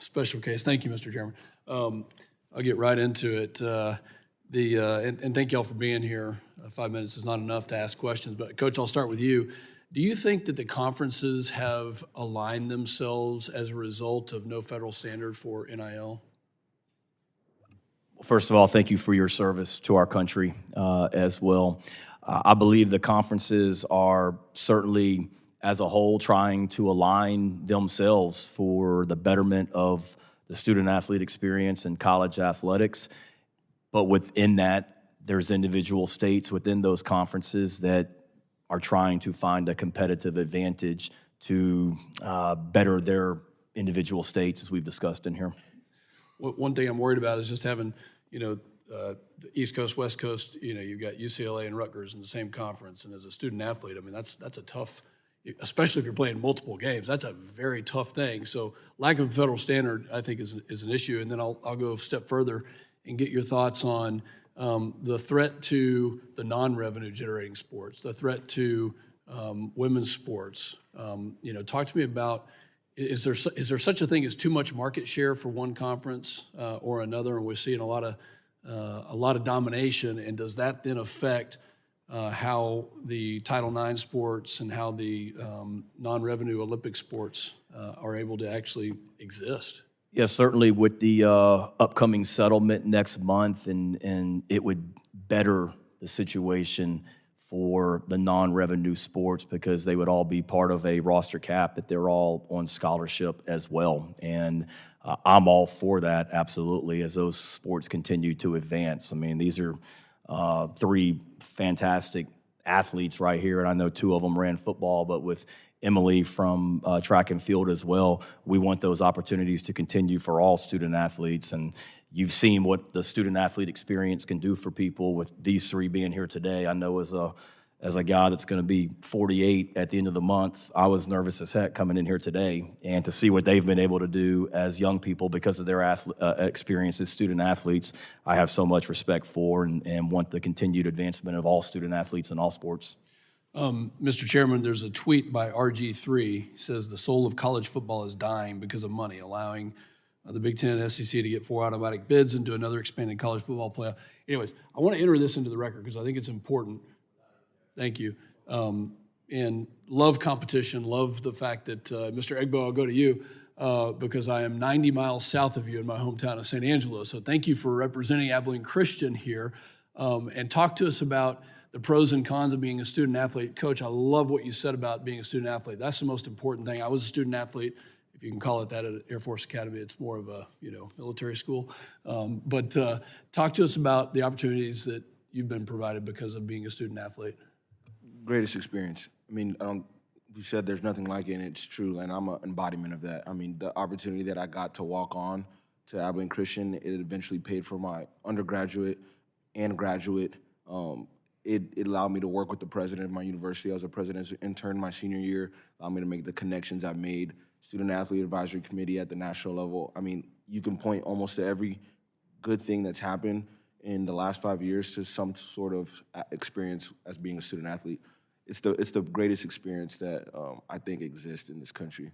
special case. Thank you, Mr. Chairman. I'll get right into it. And thank you all for being here. 5 minutes is not enough to ask questions, but Coach, I'll start with you. Do you think that the conferences have aligned themselves as a result of no federal standard for NIL? First of all, thank you for your service to our country as well. I believe the conferences are certainly, as a whole, trying to align themselves for the betterment of the student-athlete experience in college athletics. But within that, there's individual states within those conferences that are trying to find a competitive advantage to better their individual states, as we've discussed in here. One thing I'm worried about is just having, the East Coast, West Coast, you've got UCLA and Rutgers in the same conference. And as a student athlete, I mean, that's a tough, especially if you're playing multiple games, that's a very tough thing. So lack of federal standard, I think, is an issue. And then I'll go a step further and get your thoughts on the threat to the non-revenue generating sports, the threat to women's sports. Talk to me about, is there such a thing as too much market share for one conference or another? And we're seeing a lot of domination. And does that then affect how the Title IX sports and how the non-revenue Olympic sports are able to actually exist? Yes, certainly with the upcoming settlement next month, and it would better the situation for the non-revenue sports because they would all be part of a roster cap that they're all on scholarship as well. And I'm all for that, absolutely, as those sports continue to advance. I mean, these are three fantastic athletes right here, and I know two of them ran football, but with Emily from track and field as well, we want those opportunities to continue for all student athletes. And you've seen what the student athlete experience can do for people with these three being here today. I know as a guy that's going to be 48 at the end of the month, I was nervous as heck coming in here today. And to see what they've been able to do as young people because of their experience as student athletes, I have so much respect for and want the continued advancement of all student athletes in all sports. Mr. Chairman, there's a tweet by RG3. He says the soul of college football is dying because of money, allowing the Big Ten and SEC to get 4 automatic bids into another expanded college football playoff. Anyways, I want to enter this into the record because I think it's important. Thank you. And love competition, love the fact that, Mr. Egbo, I'll go to you because I am 90 miles south of you in my hometown of San Angelo. So thank you for representing Abilene Christian here and talk to us about the pros and cons of being a student athlete. Coach, I love what you said about being a student athlete. That's the most important thing. I was a student athlete, if you can call it that, at Air Force Academy. It's more of a military school. But talk to us about the opportunities that you've been provided because of being a student athlete. Greatest experience. I mean, you said there's nothing like it, and it's true, and I'm an embodiment of that. I mean, the opportunity that I got to walk on to Abilene Christian, it eventually paid for my undergraduate and graduate. It allowed me to work with the president of my university. I was a president's intern my senior year, allowed me to make the connections I've made, student-athlete advisory committee at the national level. I mean, you can point almost to every good thing that's happened in the last 5 years to some sort of experience as being a student-athlete. It's the greatest experience that I think exists in this country.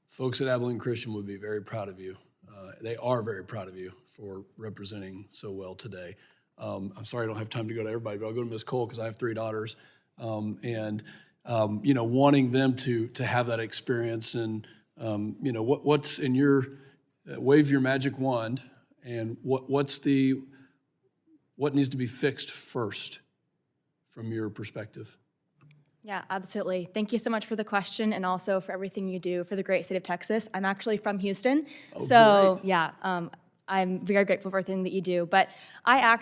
Folks at Abilene Christian would be very proud of you. They are very proud of you for representing so well today. I'm sorry I don't have time to go to everybody, but I'll go to Ms. Cole because I have 3 daughters. Wanting them to have that experience and, what's in your, wave your magic wand and what needs to be fixed first from your perspective? Yeah, absolutely. Thank you so much for the question and also for everything you do for the great state of Texas. I'm actually from Houston. Great. Yeah, I'm very grateful for everything that you do. But I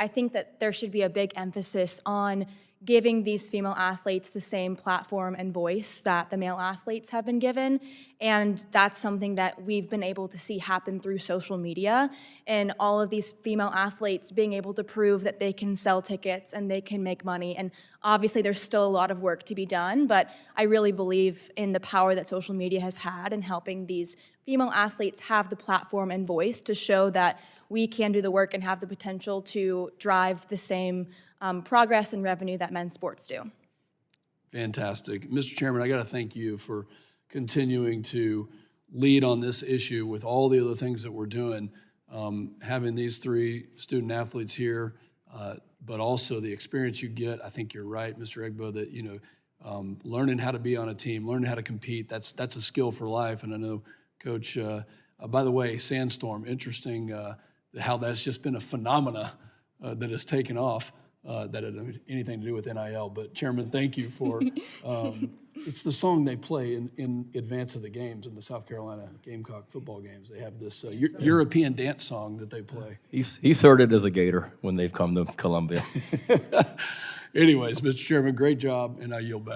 think that there should be a big emphasis on giving these female athletes the same platform and voice that the male athletes have been given. And that's something that we've been able to see happen through social media and all of these female athletes being able to prove that they can sell tickets and they can make money. And obviously there's still a lot of work to be done, but I really believe in the power that social media has had in helping these female athletes have the platform and voice to show that we can do the work and have the potential to drive the same progress and revenue that men's sports do. Fantastic. Mr. Chairman, I got to thank you for continuing to lead on this issue with all the other things that we're doing. Having these 3 student athletes here, but also the experience you get. I think you're right, Mr. Egbo, that learning how to be on a team, learning how to compete. That's a skill for life. And I know, Coach. By the way, Sandstorm. Interesting how that's just been a phenomena that has taken off. That doesn't have anything to do with NIL. But Chairman, thank you for. It's the song they play in advance of the games in the South Carolina Gamecock football games. They have this European dance song that they play. He's heard it as a Gator when they've come to Columbia. Anyways, Mr. Chairman, great job, and I yield back.